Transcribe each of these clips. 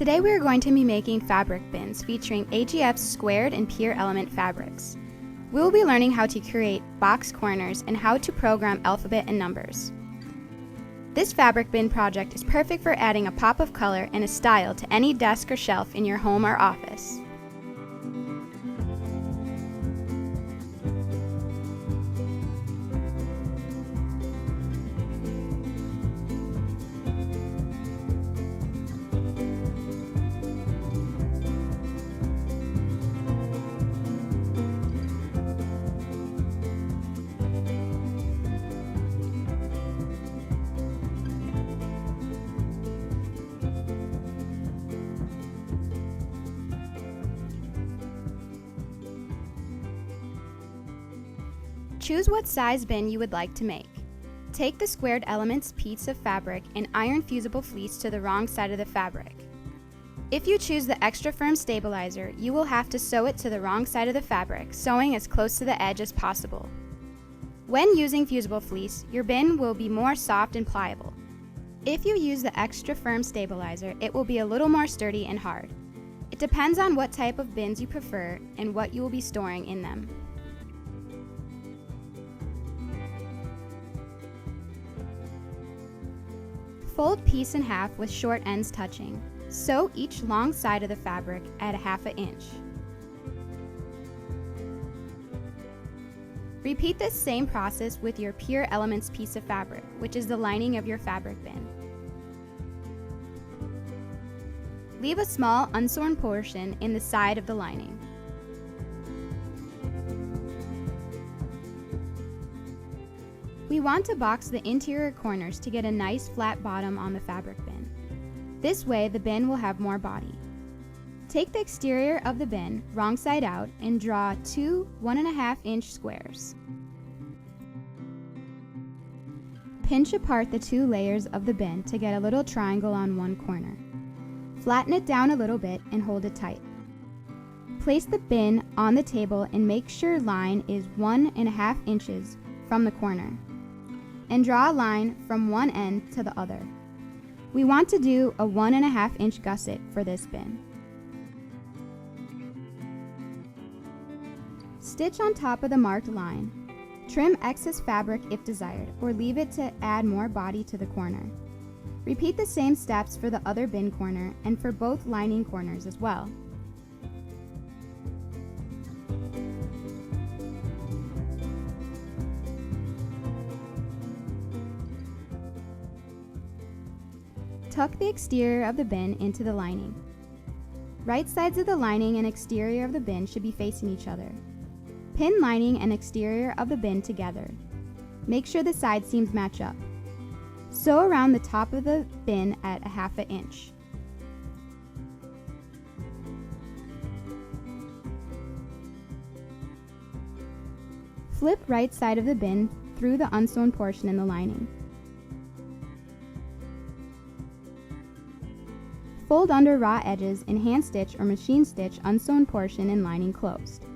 Today we are going to be making fabric bins featuring AGF's squared and pier element fabrics. We will be learning how to create box corners and how to program alphabet and numbers. This fabric bin project is perfect for adding a pop of color and a style to any desk or shelf in your home or office. Choose what size bin you would like to make. Take the squared elements piece of fabric and iron fusible fleece to the wrong side of the fabric. If you choose the extra firm stabilizer, you will have to sew it to the wrong side of the fabric, sewing as close to the edge as possible. When using fusible fleece, your bin will be more soft and pliable. If you use the extra firm stabilizer, it will be a little more sturdy and hard. It depends on what type of bins you prefer and what you will be storing in them. Fold piece in half with short ends touching. Sew each long side of the fabric at 1/2 inch. Repeat this same process with your pier elements piece of fabric, which is the lining of your fabric bin. Leave a small unsewn portion in the side of the lining. We want to box the interior corners to get a nice flat bottom on the fabric bin. This way the bin will have more body. Take the exterior of the bin, wrong side out, and draw two 1.5 inch squares. Pinch apart the two layers of the bin to get a little triangle on one corner. Flatten it down a little bit and hold it tight. Place the bin on the table and make sure line is 1.5 inches from the corner, and draw a line from one end to the other. We want to do a 1.5 inch gusset for this bin. Stitch on top of the marked line. Trim excess fabric if desired, or leave it to add more body to the corner. Repeat the same steps for the other bin corner and for both lining corners as well. Tuck the exterior of the bin into the lining. Right sides of the lining and exterior of the bin should be facing each other. Pin lining and exterior of the bin together. Make sure the side seams match up. Sew around the top of the bin at 1/2 inch. Flip right side of the bin through the unsewn portion in the lining. Fold under raw edges and hand stitch or machine stitch unsewn portion and lining closed.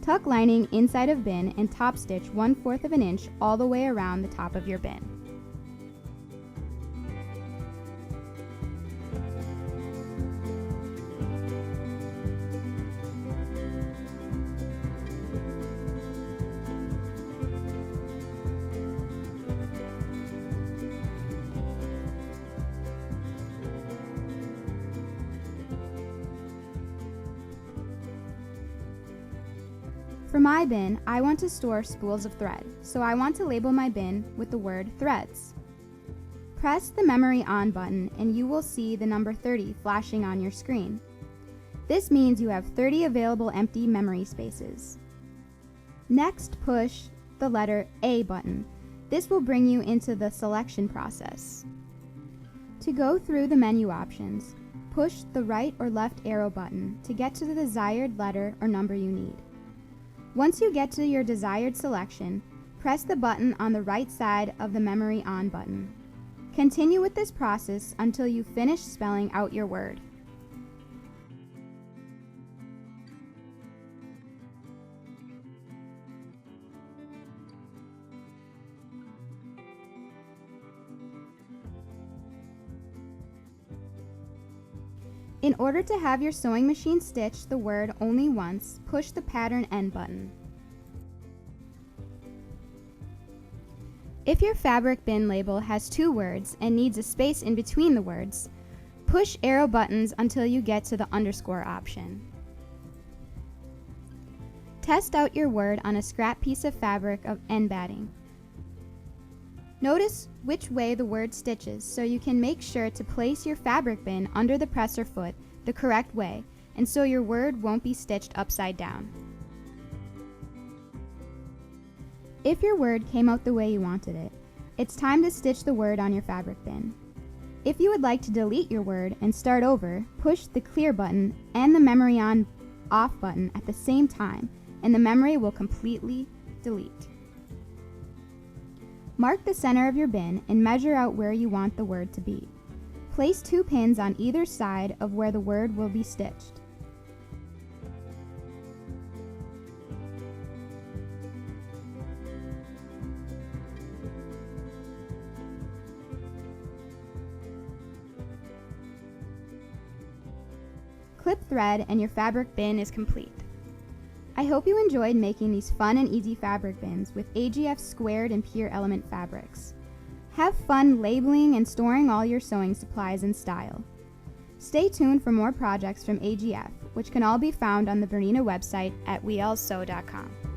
Tuck lining inside of bin and top stitch 1/4 inch all the way around the top of your bin. For my bin, I want to store spools of thread, so I want to label my bin with the word threads. Press the Memory On button and you will see the number 30 flashing on your screen. This means you have 30 available empty memory spaces. Next, push the letter A button. This will bring you into the selection process. To go through the menu options, push the right or left arrow button to get to the desired letter or number you need. Once you get to your desired selection, press the button on the right side of the Memory On button. Continue with this process until you finish spelling out your word. In order to have your sewing machine stitch the word only once, push the pattern end button. If your fabric bin label has 2 words and needs a space in between the words, push arrow buttons until you get to the underscore option. Test out your word on a scrap piece of fabric of end batting. Notice which way the word stitches so you can make sure to place your fabric bin under the presser foot the correct way, and so your word won't be stitched upside down. If your word came out the way you wanted it, it's time to stitch the word on your fabric bin. If you would like to delete your word and start over, push the clear button and the memory on off button at the same time, and the memory will completely delete. Mark the center of your bin and measure out where you want the word to be. Place 2 pins on either side of where the word will be stitched. Clip thread and your fabric bin is complete. I hope you enjoyed making these fun and easy fabric bins with AGF squared and pure element fabrics. Have fun labeling and storing all your sewing supplies in style. Stay tuned for more projects from AGF, which can all be found on the BERNINA website at weallsew.com.